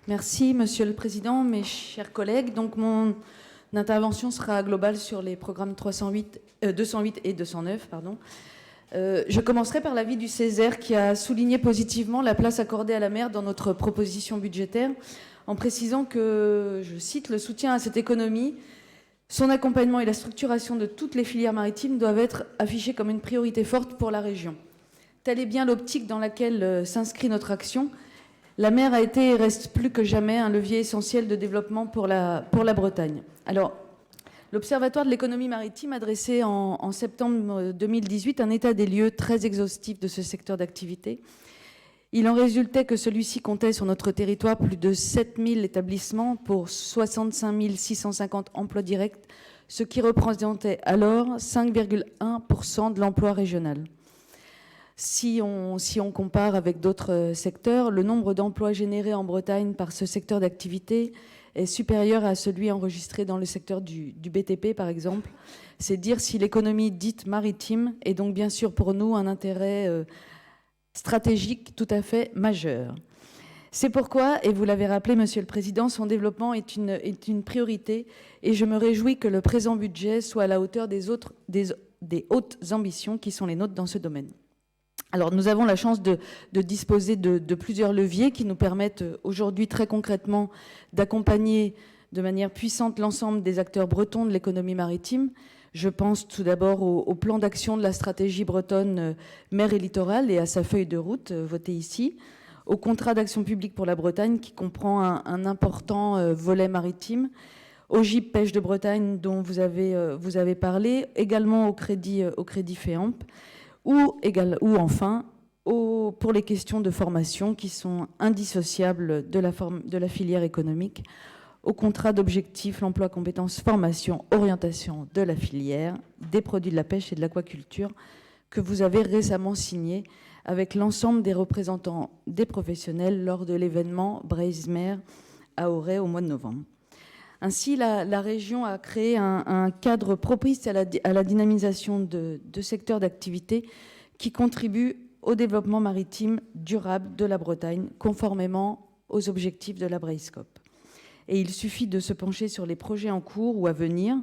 Merci, Monsieur le Président, mes chers collègues. Donc, mon intervention sera globale sur les programmes 208 et 209. Je commencerai par l'avis du Césaire qui a souligné positivement la place accordée à la mer dans notre proposition budgétaire, en précisant que, je cite, le soutien à cette économie, son accompagnement et la structuration de toutes les filières maritimes doivent être affichés comme une priorité forte pour la région. Telle est bien l'optique dans laquelle s'inscrit notre action. La mer a été et reste plus que jamais un levier essentiel de développement pour la Bretagne. Alors, l'Observatoire de l'économie maritime a dressé en septembre 2018 un état des lieux très exhaustif de ce secteur d'activité. Il en résultait que celui-ci comptait sur notre territoire plus de 7000 établissements pour 65 650 emplois directs, ce qui représentait alors 5,1% de l'emploi régional. Si on compare avec d'autres secteurs, le nombre d'emplois générés en Bretagne par ce secteur d'activité est supérieur à celui enregistré dans le secteur du BTP, par exemple. C'est dire si l'économie dite maritime est donc bien sûr pour nous un intérêt stratégique tout à fait majeur. C'est pourquoi, et vous l'avez rappelé, Monsieur le Président, son développement est une priorité et je me réjouis que le présent budget soit à la hauteur des hautes ambitions qui sont les nôtres dans ce domaine. Alors, nous avons la chance de disposer de plusieurs leviers qui nous permettent aujourd'hui très concrètement d'accompagner de manière puissante l'ensemble des acteurs bretons de l'économie maritime. Je pense tout d'abord au plan d'action de la stratégie bretonne mer et littoral et à sa feuille de route votée ici, au contrat d'action publique pour la Bretagne qui comprend un important volet maritime, au GIP Pêche de Bretagne dont vous avez parlé, également au crédit FEAMP, ou enfin pour les questions de formation qui sont indissociables de la filière économique, au contrat d'objectifs, l'emploi, compétences, formation, orientation de la filière, des produits de la pêche et de l'aquaculture, que vous avez récemment signé avec l'ensemble des représentants des professionnels lors de l'événement Braise-Mer à Auray au mois de novembre. Ainsi, la région a créé un cadre propice à la dynamisation de secteurs d'activité qui contribuent au développement maritime durable de la Bretagne, conformément aux objectifs de la Braiscope. Et il suffit de se pencher sur les projets en cours ou à venir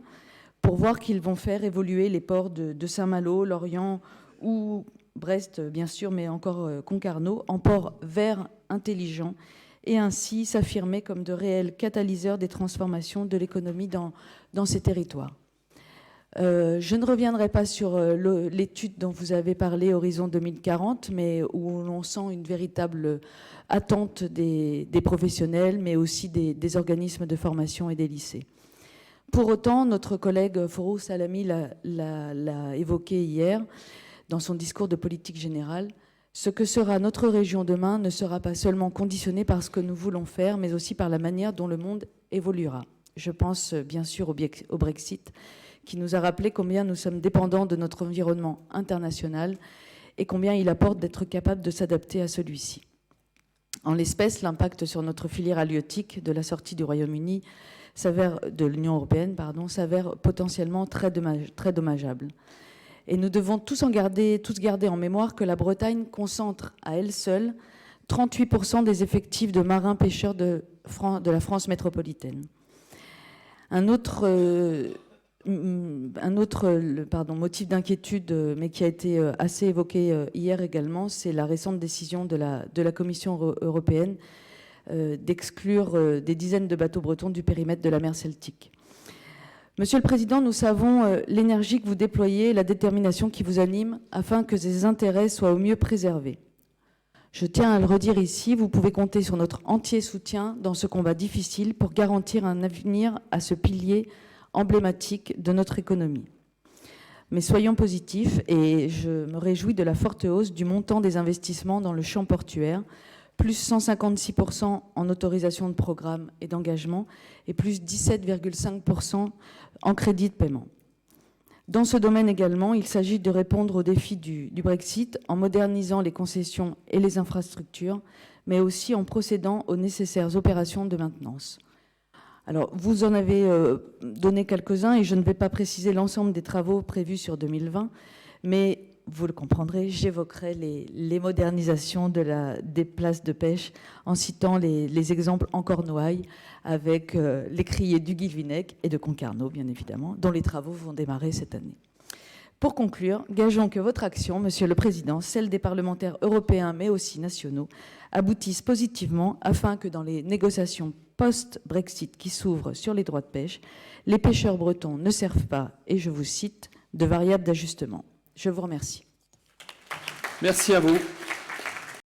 pour voir qu'ils vont faire évoluer les ports de Saint-Malo, Lorient ou Brest, bien sûr, mais encore Concarneau, en ports verts intelligents, et ainsi s'affirmer comme de réels catalyseurs des transformations de l'économie dans ces territoires. Je ne reviendrai pas sur l'étude dont vous avez parlé, Horizon 2040, mais où l'on sent une véritable attente des professionnels, mais aussi des organismes de formation et des lycées. Pour autant, notre collègue Forough Salami l'a évoqué hier dans son discours de politique générale, ce que sera notre région demain ne sera pas seulement conditionné par ce que nous voulons faire, mais aussi par la manière dont le monde évoluera. Je pense bien sûr au Brexit, qui nous a rappelé combien nous sommes dépendants de notre environnement international et combien il apporte d'être capable de s'adapter à celui-ci. En l'espèce, l'impact sur notre filière halieutique de la sortie du Royaume-Uni de l'Union européenne s'avère potentiellement très dommageable. Et nous devons tous garder en mémoire que la Bretagne concentre à elle seule 38% des effectifs de marins pêcheurs de la France métropolitaine. Un autre motif d'inquiétude, mais qui a été assez évoqué hier également, c'est la récente décision de la Commission européenne d'exclure des dizaines de bateaux bretons du périmètre de la mer Celtique. Monsieur le Président, nous savons l'énergie que vous déployez et la détermination qui vous anime afin que ces intérêts soient au mieux préservés. Je tiens à le redire ici, vous pouvez compter sur notre entier soutien dans ce combat difficile pour garantir un avenir à ce pilier emblématique de notre économie. Mais soyons positifs et je me réjouis de la forte hausse du montant des investissements dans le champ portuaire, plus 156% en autorisation de programme et d'engagement et plus 17,5% en crédit de paiement. Dans ce domaine également, il s'agit de répondre aux défis du Brexit en modernisant les concessions et les infrastructures, mais aussi en procédant aux nécessaires opérations de maintenance. Alors, vous en avez donné quelques-uns et je ne vais pas préciser l'ensemble des travaux prévus sur 2020, mais vous le comprendrez, j'évoquerai les modernisations des places de pêche en citant les exemples en Cornouailles avec les criers du Guilvinec et de Concarneau, bien évidemment, dont les travaux vont démarrer cette année. Pour conclure, gageons que votre action, Monsieur le Président, celle des parlementaires européens mais aussi nationaux, aboutissent positivement afin que dans les négociations post-Brexit qui s'ouvrent sur les droits de pêche, les pêcheurs bretons ne servent pas, et je vous cite, de variable d'ajustement. Je vous remercie. Merci à vous.